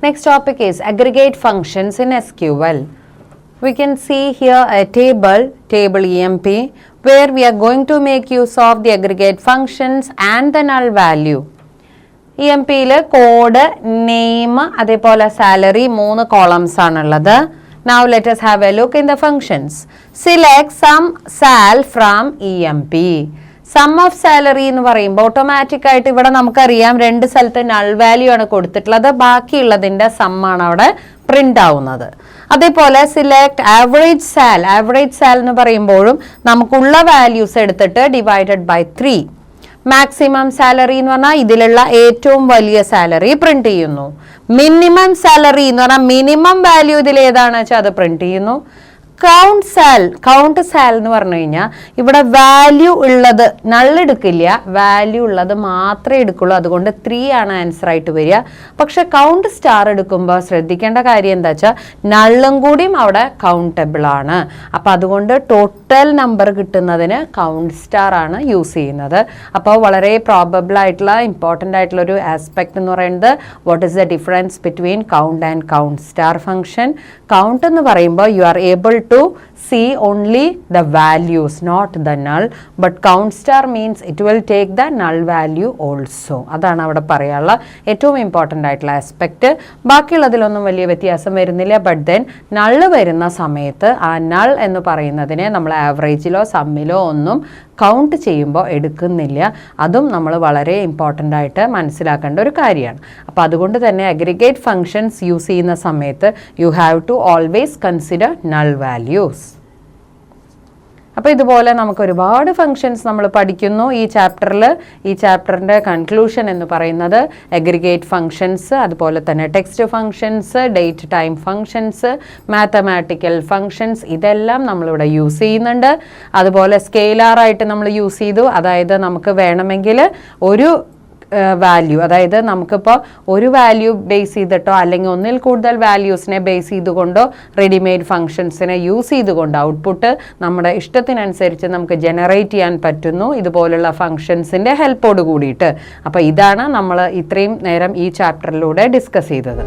Next topic is aggregate functions in SQL. We can see here a table EMP, where we are going to make use of the aggregate functions and the null value. EMP ile code, name, adepole salary, 3 columns aanulladu. Now let us have a look in the functions. Select sum sal from EMP. Sum of salary എന്ന് പറയുമ്പോൾ automatic ആയിട്ട് ഇവിടെ നമുക്കറിയാം 2 സ്ഥലത്ത് null value ആണ് കൊടുത്തിട്ടുള്ളത്, ബാക്കിയുള്ളതിന്റെ some ആണ് അവിടെ പ്രിന്റ് ആവുന്നത്. അതേപോലെ സിലക്ട് ആവറേജ് സാൽ എന്ന് പറയുമ്പോഴും നമുക്കുള്ള വാല്യൂസ് എടുത്തിട്ട് ഡിവൈഡഡ് ബൈ 3. മാക്സിമം സാലറി എന്ന് പറഞ്ഞാൽ ഇതിലുള്ള ഏറ്റവും വലിയ സാലറി പ്രിന്റ് ചെയ്യുന്നു. മിനിമം സാലറി എന്ന് പറഞ്ഞാൽ മിനിമം വാല്യൂ ഇതിൽ ഏതാണെന്ന് വെച്ചാൽ അത് പ്രിന്റ് ചെയ്യുന്നു. കൗണ്ട് സാൽ എന്ന് പറഞ്ഞു കഴിഞ്ഞാൽ ഇവിടെ വാല്യൂ ഉള്ളത് നള്ളെടുക്കില്ല, വാല്യൂ ഉള്ളത് മാത്രമേ എടുക്കുള്ളൂ. അതുകൊണ്ട് 3 ആണ് ആൻസർ ആയിട്ട് വരിക. പക്ഷെ കൗണ്ട് സ്റ്റാർ എടുക്കുമ്പോൾ ശ്രദ്ധിക്കേണ്ട കാര്യം എന്താ വെച്ചാൽ നള്ളും കൂടിയും അവിടെ കൗണ്ടബിൾ ആണ്. അപ്പം അതുകൊണ്ട് ടോട്ടൽ നമ്പർ കിട്ടുന്നതിന് കൗണ്ട് സ്റ്റാർ ആണ് യൂസ് ചെയ്യുന്നത്. അപ്പോൾ വളരെ പ്രോബബിൾ ആയിട്ടുള്ള ഇമ്പോർട്ടൻ്റ് ആയിട്ടുള്ള ഒരു ആസ്പെക്ട് എന്ന് പറയുന്നത് what is the difference between count and count star function. Count എന്ന് പറയുമ്പോൾ you are able to see only the values, not the null, but count star means it will take the null value also. അതാണ് അവിടെ പറയാനുള്ള ഏറ്റവും important ആയിട്ടുള്ള aspect. ബാക്കിയുള്ളതിലൊന്നും വലിയ വ്യത്യാസം വരുന്നില്ല. ബട്ട് ദെൻ നള്ള് വരുന്ന സമയത്ത് ആ നൾ എന്ന് പറയുന്നതിനെ നമ്മൾ ആവറേജിലോ സമ്മിലോ ഒന്നും കൗണ്ട് ചെയ്യുമ്പോൾ എടുക്കുന്നില്ല. അതും നമ്മൾ വളരെ ഇമ്പോർട്ടൻ്റ് ആയിട്ട് മനസ്സിലാക്കേണ്ട ഒരു കാര്യമാണ്. അപ്പോൾ അതുകൊണ്ട് തന്നെ അഗ്രിഗേറ്റ് ഫങ്ഷൻസ് യൂസ് ചെയ്യുന്ന സമയത്ത് you have to always consider null values. അപ്പോൾ ഇതുപോലെ നമുക്ക് ഒരുപാട് ഫങ്ഷൻസ് നമ്മൾ പഠിക്കുന്നു ഈ ചാപ്റ്ററിൽ. ഈ ചാപ്റ്ററിൻ്റെ കൺക്ലൂഷൻ എന്ന് പറയുന്നത് അഗ്രിഗേറ്റ് ഫങ്ഷൻസ്, അതുപോലെ തന്നെ text functions, date time functions, mathematical functions, ഇതെല്ലാം നമ്മളിവിടെ യൂസ് ചെയ്യുന്നുണ്ട്. അതുപോലെ സ്കെയിലാറായിട്ട് നമ്മൾ യൂസ് ചെയ്തു. അതായത് നമുക്ക് വേണമെങ്കിൽ ഒരു വാല്യൂ, അതായത് നമുക്കിപ്പോൾ ഒരു വാല്യൂ ബേസ് ചെയ്തിട്ടോ അല്ലെങ്കിൽ ഒന്നിൽ കൂടുതൽ വാല്യൂസിനെ ബേസ് ചെയ്തുകൊണ്ടോ റെഡിമെയ്ഡ് ഫങ്ഷൻസിനെ യൂസ് ചെയ്തുകൊണ്ട് ഔട്ട്പുട്ട് നമ്മുടെ ഇഷ്ടത്തിനനുസരിച്ച് നമുക്ക് ജനറേറ്റ് ചെയ്യാൻ പറ്റുന്നു ഇതുപോലുള്ള ഫങ്ഷൻസിൻ്റെ ഹെൽപ്പോട് കൂടിയിട്ട്. അപ്പോൾ ഇതാണ് നമ്മൾ ഇത്രയും നേരം ഈ ചാപ്റ്ററിലൂടെ ഡിസ്കസ് ചെയ്തത്.